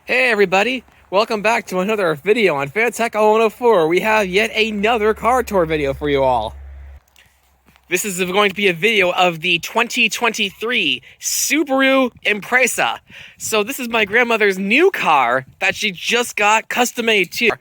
Hey everybody, welcome back to another video on FanTech 104. We have yet another car tour video for you all. This is going to be a video of the 2023 Subaru Impreza. So this is my grandmother's new car that she just got custom made too.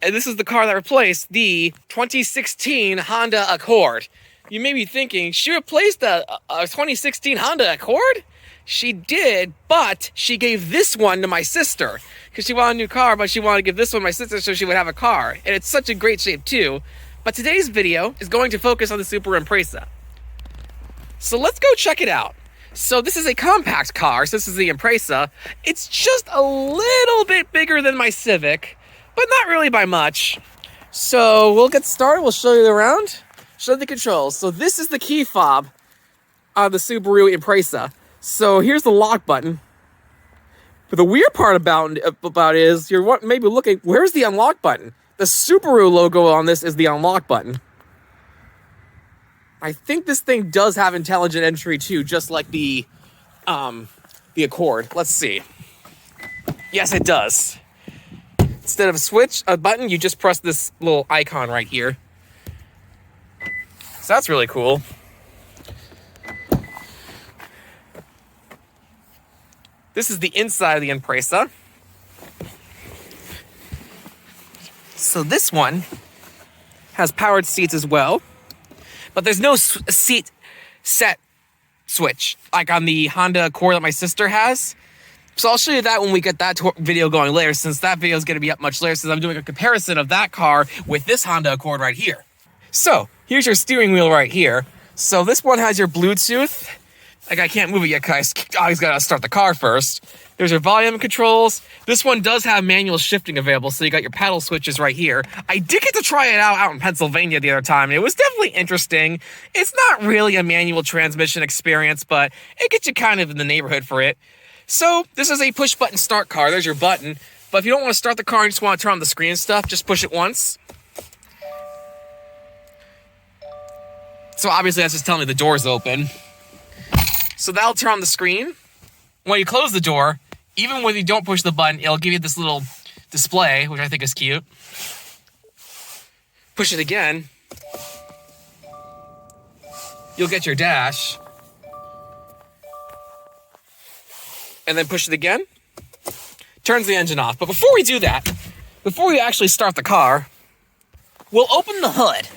And this is the car that replaced the 2016 Honda Accord. You may be thinking, she replaced a 2016 Honda Accord? She did, but she gave this one to my sister because she wanted a new car, but she wanted to give this one to my sister so she would have a car. And it's such a great shape too. But today's video is going to focus on the Subaru Impreza. So let's go check it out. So this is a compact car. So this is the Impreza. It's just a little bit bigger than my Civic, but not really by much. So we'll get started. We'll show you around, show the controls. So this is the key fob on the Subaru Impreza. So here's the lock button. But the weird part about it is you're maybe looking, where's the unlock button? The Subaru logo on this is the unlock button. I think this thing does have intelligent entry too, just like the Accord. Let's see. Yes, it does. Instead of a button, you just press this little icon right here. So that's really cool. This is the inside of the Impreza. So this one has powered seats as well, but there's no seat set switch like on the Honda Accord that my sister has. So I'll show you that when we get that video going later, since that video is going to be up much later, since I'm doing a comparison of that car with this Honda Accord right here. So here's your steering wheel right here. So this one has your Bluetooth. Like, I can't move it yet because I always got to start the car first. There's your volume controls. This one does have manual shifting available, so you got your paddle switches right here. I did get to try it out in Pennsylvania the other time, and it was definitely interesting. It's not really a manual transmission experience, but it gets you kind of in the neighborhood for it. So this is a push-button start car. There's your button. But if you don't want to start the car and just want to turn on the screen and stuff, just push it once. So obviously that's just telling me the door's open. So that'll turn on the screen. When you close the door, even when you don't push the button, it'll give you this little display, which I think is cute. Push it again. You'll get your dash. And then push it again. Turns the engine off. But before we do that, before we actually start the car, we'll open the hood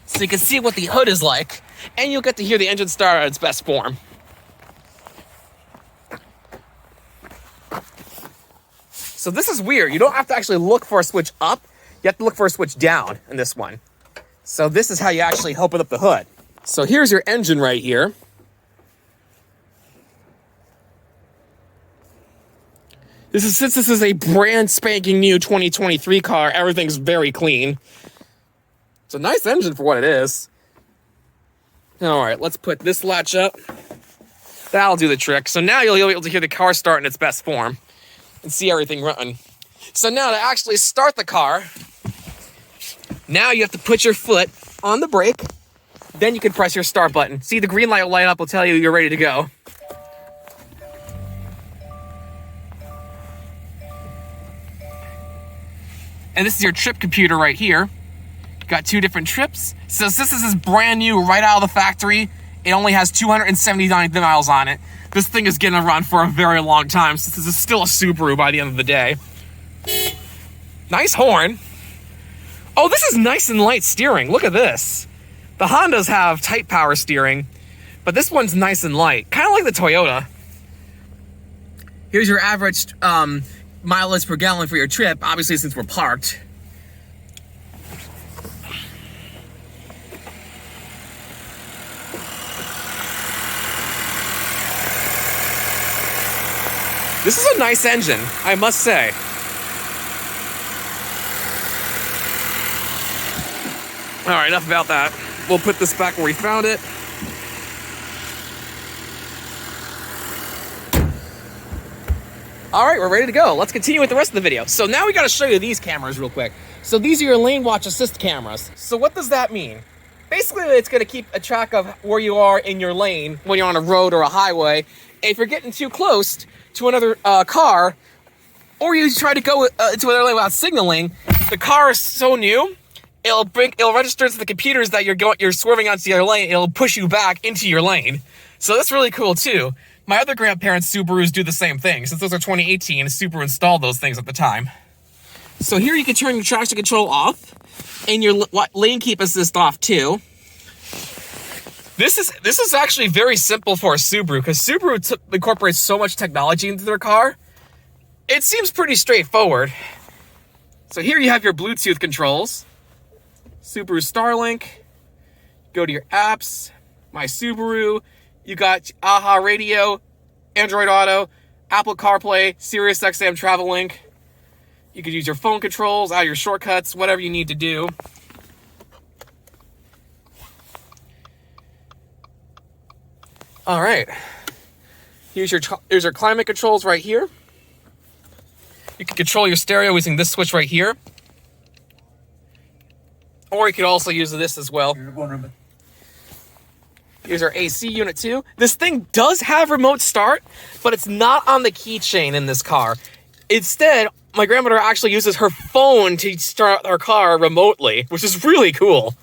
so you can see what the hood is like. And you'll get to hear the engine start at its best form. So this is weird. You don't have to actually look for a switch up. You have to look for a switch down in this one. So this is how you actually open up the hood. So here's your engine right here. Since this is a brand spanking new 2023 car, everything's very clean. It's a nice engine for what it is. All right, let's put this latch up. That'll do the trick. So now you'll be able to hear the car start in its best form and see everything running. So now to actually start the car, now you have to put your foot on the brake. Then you can press your start button. See, the green light will light up, will tell you you're ready to go. And this is your trip computer right here. Got 2 different trips. So since this is brand new right out of the factory, it only has 279 miles on it. This thing is going to run for a very long time, since this is still a Subaru by the end of the day. Nice horn. Oh, this is nice and light steering. Look at this. The Hondas have tight power steering, but this one's nice and light. Kind of like the Toyota. Here's your average mileage per gallon for your trip, obviously since we're parked. This is a nice engine, I must say. All right, enough about that. We'll put this back where we found it. All right, we're ready to go. Let's continue with the rest of the video. So now we got to show you these cameras real quick. So these are your lane watch assist cameras. So what does that mean? Basically, it's going to keep a track of where you are in your lane when you're on a road or a highway. And if you're getting too close to another car, or you try to go into another lane without signaling, the car is so new, it'll register to the computers that you're swerving onto your lane. It'll push you back into your lane. So that's really cool too. My other grandparents' Subarus do the same thing. Since those are 2018, Subaru installed those things at the time. So here you can turn your traction control off, and your lane keep assist off too. This is actually very simple for a Subaru, because Subaru incorporates so much technology into their car. It seems pretty straightforward. So here you have your Bluetooth controls. Subaru Starlink. Go to your apps. My Subaru. You got AHA Radio, Android Auto, Apple CarPlay, Sirius XM Travel Link. You could use your phone controls, your shortcuts, whatever you need to do. All right. Here's your climate controls right here. You can control your stereo using this switch right here. Or you could also use this as well. Here's our AC unit too. This thing does have remote start, but it's not on the keychain in this car. Instead, my grandmother actually uses her phone to start her car remotely, which is really cool.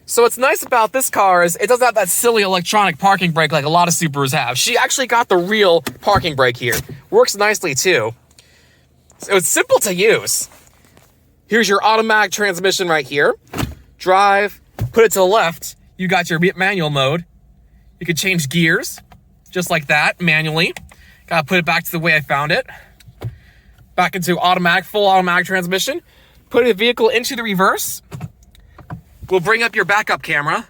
So what's nice about this car is it doesn't have that silly electronic parking brake like a lot of Subarus have. She actually got the real parking brake here. Works nicely too. So it's simple to use. Here's your automatic transmission right here. Drive, put it to the left. You got your manual mode. You can change gears just like that manually. Gotta put it back to the way I found it. Back into automatic, full automatic transmission. Put the vehicle into the reverse. We'll bring up your backup camera.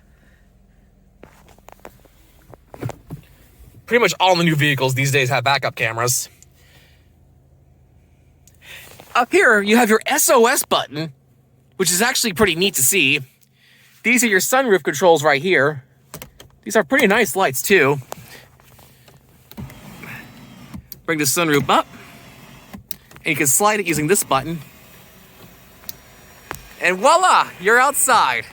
Pretty much all the new vehicles these days have backup cameras. Up here, you have your SOS button, which is actually pretty neat to see. These are your sunroof controls right here. These are pretty nice lights too. Bring the sunroof up. And you can slide it using this button. And voila, you're outside.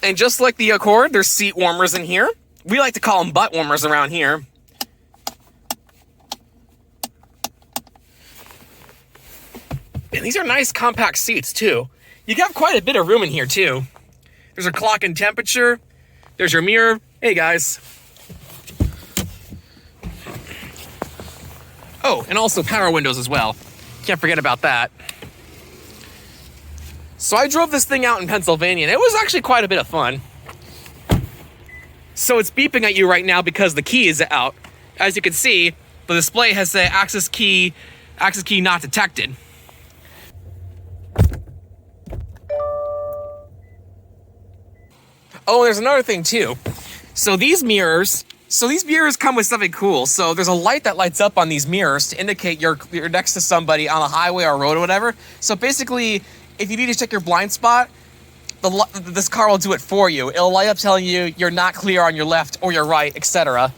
And just like the Accord, there's seat warmers in here. We like to call them butt warmers around here. And these are nice compact seats too. You got quite a bit of room in here too. There's a clock and temperature. There's your mirror. Hey guys. Oh, and also power windows as well. Can't forget about that. So I drove this thing out in Pennsylvania, and it was actually quite a bit of fun. So it's beeping at you right now because the key is out. As you can see, the display has the access key not detected. Oh, there's another thing too. So these mirrors come with something cool. So there's a light that lights up on these mirrors to indicate you're next to somebody on a highway or road or whatever. So basically, if you need to check your blind spot, this car will do it for you. It'll light up telling you you're not clear on your left or your right, etc.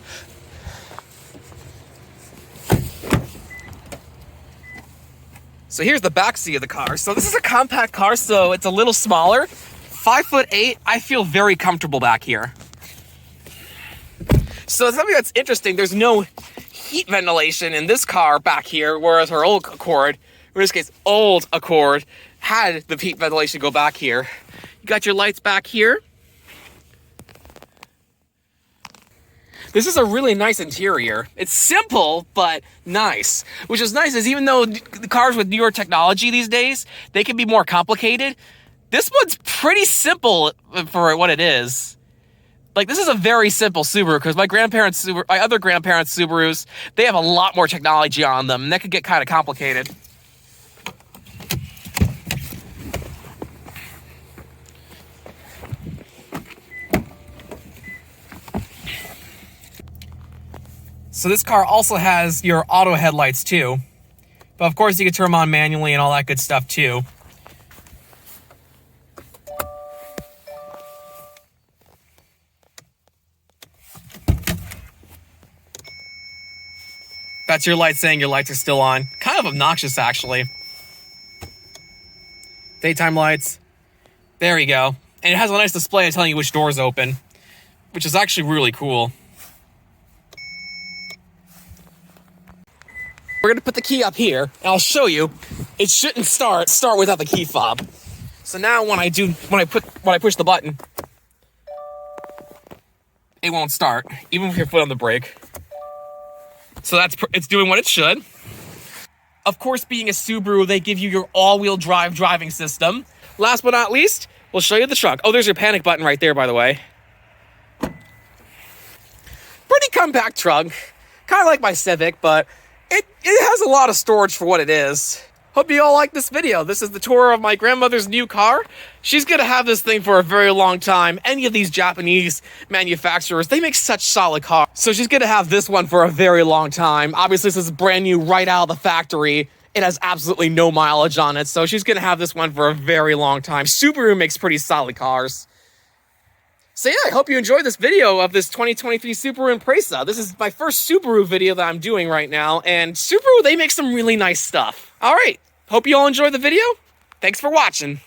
So here's the back seat of the car. So this is a compact car, so it's a little smaller. 5'8", I feel very comfortable back here. So something that's interesting, there's no heat ventilation in this car back here, whereas her old Accord, in this case, old Accord, had the heat ventilation go back here. You got your lights back here. This is a really nice interior. It's simple, but nice. Which is nice, is even though the cars with newer technology these days, they can be more complicated, this one's pretty simple for what it is. Like, this is a very simple Subaru, because my other grandparents' Subarus, they have a lot more technology on them, and that could get kind of complicated. So this car also has your auto headlights too. But of course you can turn them on manually and all that good stuff too. That's your light saying your lights are still on. Kind of obnoxious, actually. Daytime lights. There you go. And it has a nice display telling you which door's open, which is actually really cool. We're gonna put the key up here, and I'll show you. It shouldn't start without the key fob. So now when I push the button, it won't start, even with your foot on the brake. So it's doing what it should. Of course, being a Subaru, they give you your all-wheel drive driving system. Last but not least, we'll show you the trunk. Oh, there's your panic button right there, by the way. Pretty compact trunk. Kind of like my Civic, but it has a lot of storage for what it is. Hope you all like this video. This is the tour of my grandmother's new car. She's gonna have this thing for a very long time. Any of these Japanese manufacturers, they make such solid cars. So she's gonna have this one for a very long time. Obviously, this is brand new right out of the factory. It has absolutely no mileage on it, so she's gonna have this one for a very long time. Subaru makes pretty solid cars. So yeah, I hope you enjoyed this video of this 2023 Subaru Impreza. This is my first Subaru video that I'm doing right now, and Subaru, they make some really nice stuff. All right, hope you all enjoyed the video. Thanks for watching.